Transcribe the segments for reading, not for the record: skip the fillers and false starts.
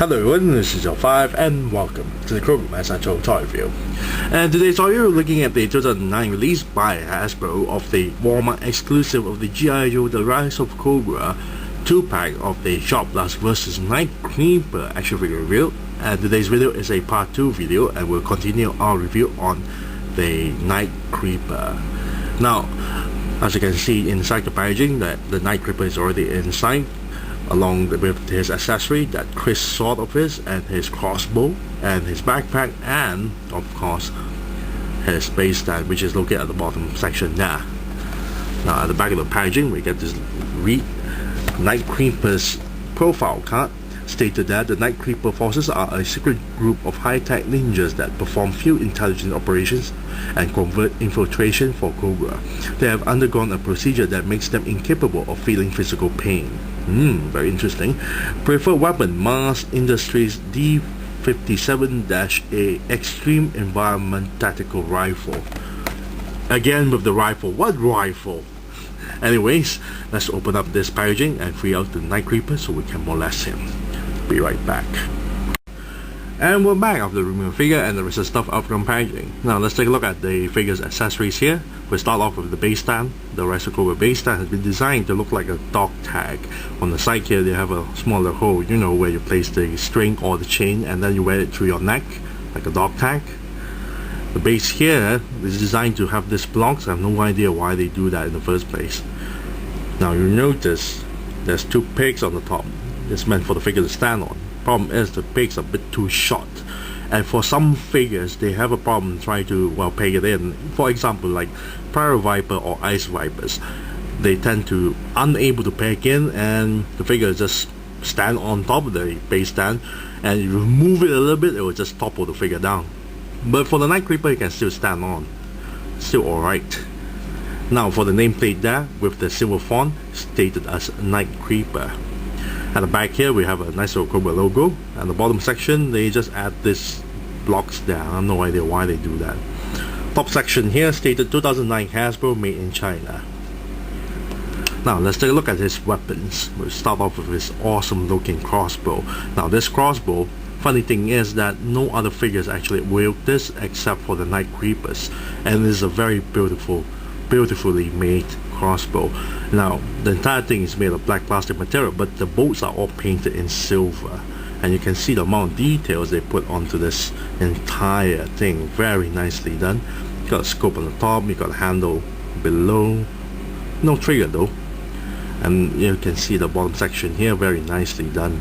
Hello everyone, this is L5 and welcome to the Cobra Essential Toy Review. And today's toy review, we're looking at the 2009 release by Hasbro of the Walmart Exclusive of the G.I. Joe The Rise of Cobra 2-pack of the Shop Blast vs. Night Creeper action figure review. And today's video is a part 2 video, and we'll continue our review on the Night Creeper. Now, as you can see inside the packaging, that the Night Creeper is already inside, along with his accessory, that Chris sword of his, and his crossbow, and his backpack, and of course his base stand, which is located at the bottom section there. Now at the back of the packaging we get this read Night Creeper's profile card, stated that the Night Creeper forces are a secret group of high-tech ninjas that perform field intelligence operations and convert infiltration for Cobra. They have undergone a procedure that makes them incapable of feeling physical pain. Very interesting. Preferred weapon, Mars Industries D57-A Extreme Environment Tactical Rifle. Again with the rifle. What rifle? Anyways, let's open up this packaging and free out the Night Creeper so we can molest him. Be right back. And we're back after removing the figure, and there is stuff out from packaging. Now let's take a look at the figure's accessories here. We start off with the base stand. The Rise of Cobra base stand has been designed to look like a dog tag. On the side here they have a smaller hole, you know, where you place the string or the chain and then you wear it through your neck like a dog tag. The base here is designed to have this blocks. I have no idea why they do that in the first place. Now you notice there's two pegs on the top. It's meant for the figure to stand on. Problem is the pegs are a bit too short, and for some figures they have a problem trying to peg it in. For example, like Pyro Viper or Ice Vipers, they tend to unable to peg in, and the figure just stand on top of the base stand, and you move it a little bit, it will just topple the figure down. But for the Night Creeper, you can still stand on, still alright. Now for the nameplate there with the silver font stated as Night Creeper. At the back here we have a nice little Cobra logo, and the bottom section they just add this blocks there. I have no idea why they do that. Top section here stated 2009 Hasbro, made in China. Now let's take a look at his weapons. We'll start off with his awesome looking crossbow. Now this crossbow, funny thing is that no other figures actually wield this except for the Night Creepers, and it is a very beautifully made crossbow. Now the entire thing is made of black plastic material, but the bolts are all painted in silver, and you can see the amount of details they put onto this entire thing. Very nicely done. You got a scope on the top, you got a handle below, no trigger though, and you can see the bottom section here, very nicely done.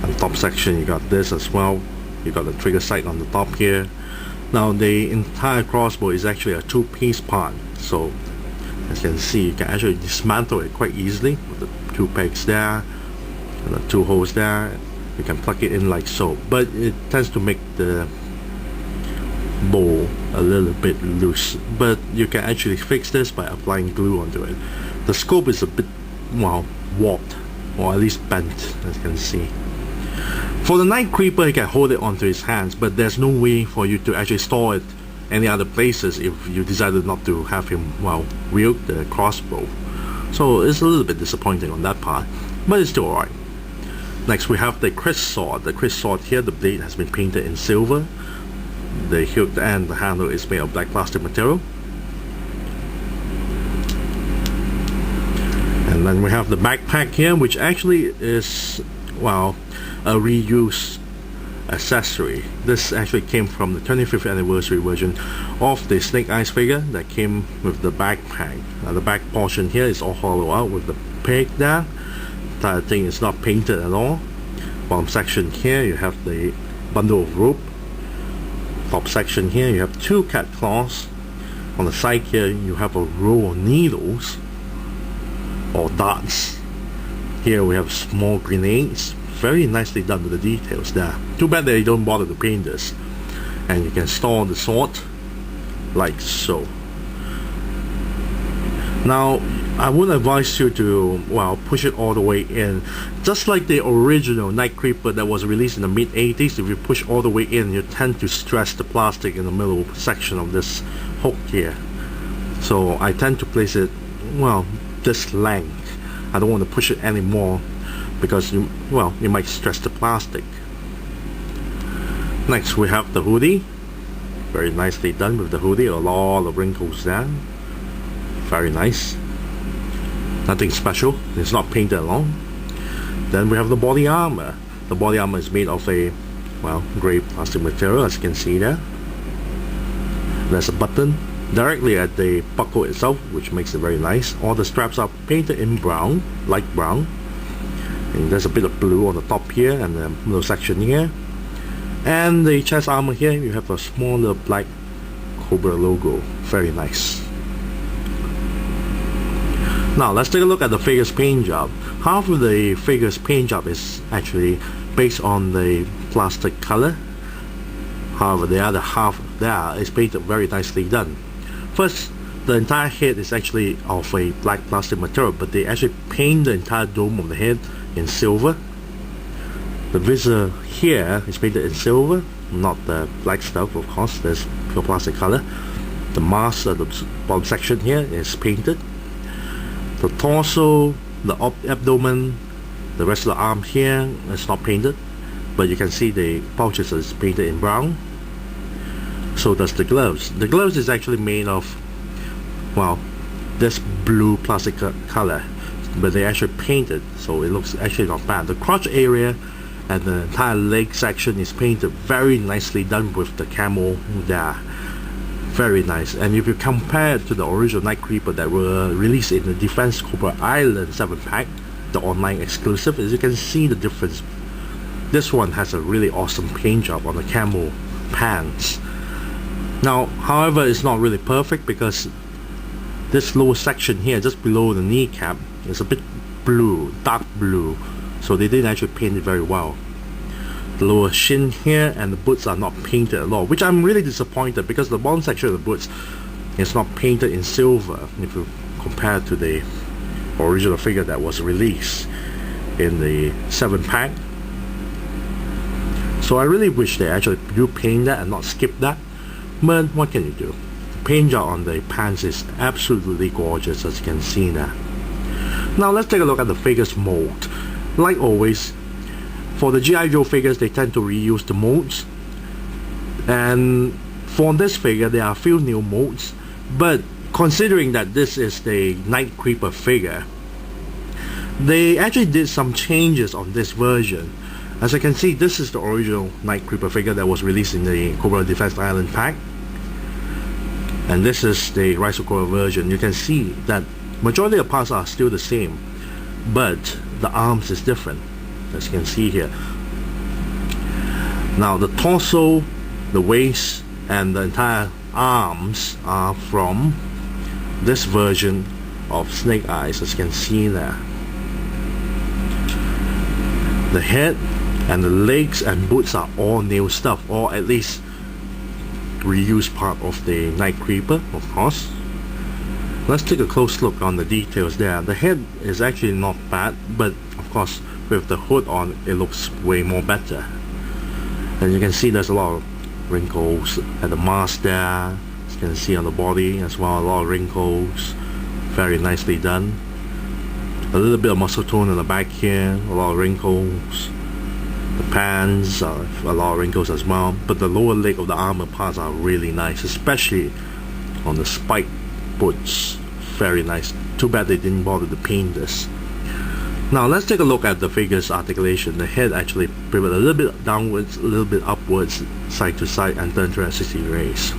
On the top section you got this as well, you got the trigger sight on the top here. Now the entire crossbow is actually a two-piece part, so as you can see you can actually dismantle it quite easily with the two pegs there and the two holes there. You can plug it in like so, but it tends to make the bowl a little bit loose, but you can actually fix this by applying glue onto it. The scope is a bit warped, or at least bent, as you can see. For the Night Creeper, you can hold it onto his hands, but there's no way for you to actually store it any other places if you decided not to have him wield the crossbow. So it's a little bit disappointing on that part, but it's still alright. Next we have the Chris sword. The Chris sword here, the blade has been painted in silver. The hilt and the handle is made of black plastic material. And then we have the backpack here, which actually is a reuse accessory. This actually came from the 25th anniversary version of the Snake Eyes figure that came with the backpack. Now the back portion here is all hollow out with the peg there. The entire thing is not painted at all. Bottom section here you have the bundle of rope. Top section here you have two cat claws. On the side here you have a row of needles or darts. Here we have small grenades. Very nicely done with the details there. Too bad they don't bother to paint this. And you can store the sword like so. Now I would advise you to push it all the way in, just like the original Night Creeper that was released in the mid 80s. If you push all the way in, you tend to stress the plastic in the middle section of this hook here. So I tend to place it this length. I don't want to push it anymore because you might stress the plastic. Next we have the hoodie. Very nicely done with the hoodie. A lot of wrinkles there. Very nice. Nothing special. It's not painted at all. Then we have the body armor. The body armor is made of a gray plastic material, as you can see there. There's a button directly at the buckle itself, which makes it very nice. All the straps are painted in brown, light brown, and there's a bit of blue on the top here and the middle section here. And the chest armor here, you have a smaller black Cobra logo. Very nice. Now let's take a look at the figure's paint job. Half of the figure's paint job is actually based on the plastic color. However, the other half there is painted very nicely done. First, the entire head is actually of a black plastic material, but they actually paint the entire dome of the head in silver. The visor here is painted in silver, not the black stuff, of course. There's pure plastic color. The mask at the bottom section here is painted. The torso, the abdomen, the rest of the arm here is not painted, but you can see the pouches is painted in brown. So does the gloves. The gloves is actually made of this blue plastic color, but they actually painted, so it looks actually not bad. The crotch area and the entire leg section is painted very nicely done with the camo there. Very nice. And if you compare it to the original Night Creeper that were released in the Defense Cobra Island 7-pack, the online exclusive, as you can see the difference. This one has a really awesome paint job on the camo pants. Now, however, it's not really perfect because this lower section here, just below the kneecap, is a bit blue, dark blue, so they didn't actually paint it very well. The lower shin here and the boots are not painted at all, which I'm really disappointed because the bottom section of the boots is not painted in silver if you compare to the original figure that was released in the 7-pack. So I really wish they actually do paint that and not skip that, but what can you do? The paint job on the pants is absolutely gorgeous, as you can see now. Now let's take a look at the figure's mold. Like always, for the G.I. Joe figures, they tend to reuse the molds, and for this figure there are a few new molds, but considering that this is the Night Creeper figure, they actually did some changes on this version. As you can see, this is the original Night Creeper figure that was released in the Cobra Defense Island pack, and this is the Rise of Cobra version. You can see that majority of parts are still the same, but the arms is different, as you can see here. Now the torso, the waist, and the entire arms are from this version of Snake Eyes, as you can see there. The head and the legs and boots are all new stuff, or at least reused part of the Night Creeper, of course. Let's take a close look on the details there. The head is actually not bad, but of course with the hood on it looks way more better. And you can see there's a lot of wrinkles at the mask there, as you can see on the body as well, a lot of wrinkles. Very nicely done. A little bit of muscle tone in the back here, a lot of wrinkles. The pants are a lot of wrinkles as well, but the lower leg of the armor parts are really nice, especially on the spike boots. Very nice. Too bad they didn't bother to paint this. Now let's take a look at the figure's articulation. The head actually pivot a little bit downwards, a little bit upwards, side to side, and turn 360 degrees.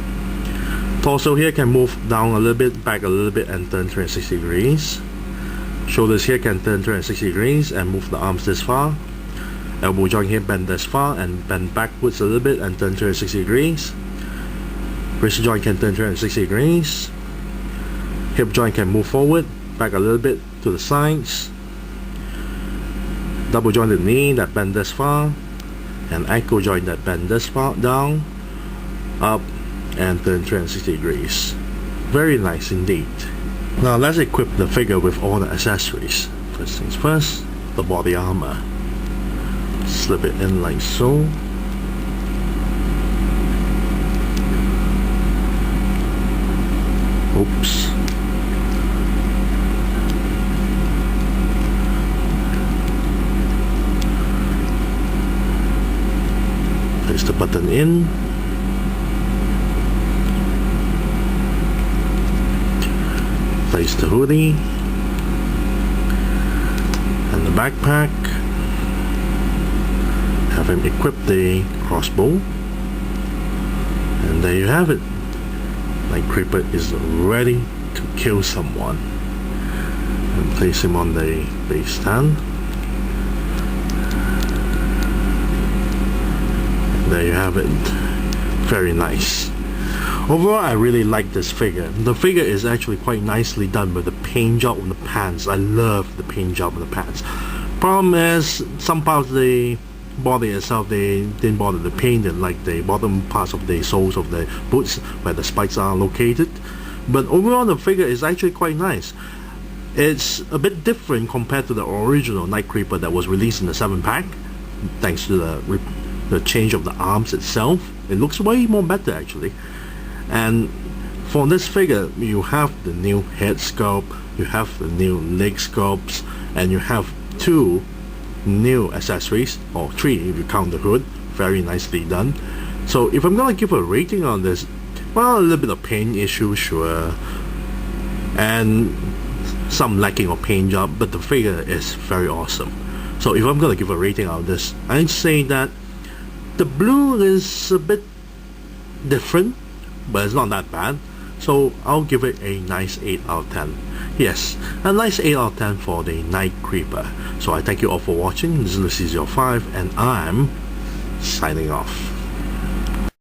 Torso here can move down a little bit, back a little bit, and turn 360 degrees. Shoulders here can turn 360 degrees and move the arms this far. Elbow joint here bend this far and bend backwards a little bit and turn 360 degrees. Wrist joint can turn 360 degrees. Hip joint can move forward, back a little bit to the sides. Double jointed knee that bend this far, and ankle joint that bend this far down, up, and turn 360 degrees. Very nice indeed. Now let's equip the figure with all the accessories. First things first, the body armor. Slip it in like so. Oops. Place the button in. Place the hoodie and the backpack. Have him equip the crossbow. And there you have it. Night Creeper is ready to kill someone. And place him on the base stand. And there you have it. Very nice. Overall, I really like this figure. The figure is actually quite nicely done with the paint job on the pants. I love the paint job on the pants. Problem is, some parts of the body itself, they didn't bother to paint it, like the bottom parts of the soles of the boots where the spikes are located. But overall, the figure is actually quite nice. It's a bit different compared to the original Night Creeper that was released in the 7-pack, thanks to the change of the arms itself. It looks way more better actually. And for this figure, you have the new head sculpt, you have the new leg sculpts, and you have 2 new accessories, or 3 if you count the hood. Very nicely done. So if I'm gonna give a rating on this, well, a little bit of paint issue, sure, and some lacking of paint job, but the figure is very awesome. So if I'm gonna give a rating on this, I'd say that the blue is a bit different, but it's not that bad. So I'll give it a nice 8 out of 10. Yes, a nice 8 out of 10 for the Night Creeper. So I thank you all for watching. This is Your 5, and I'm signing off.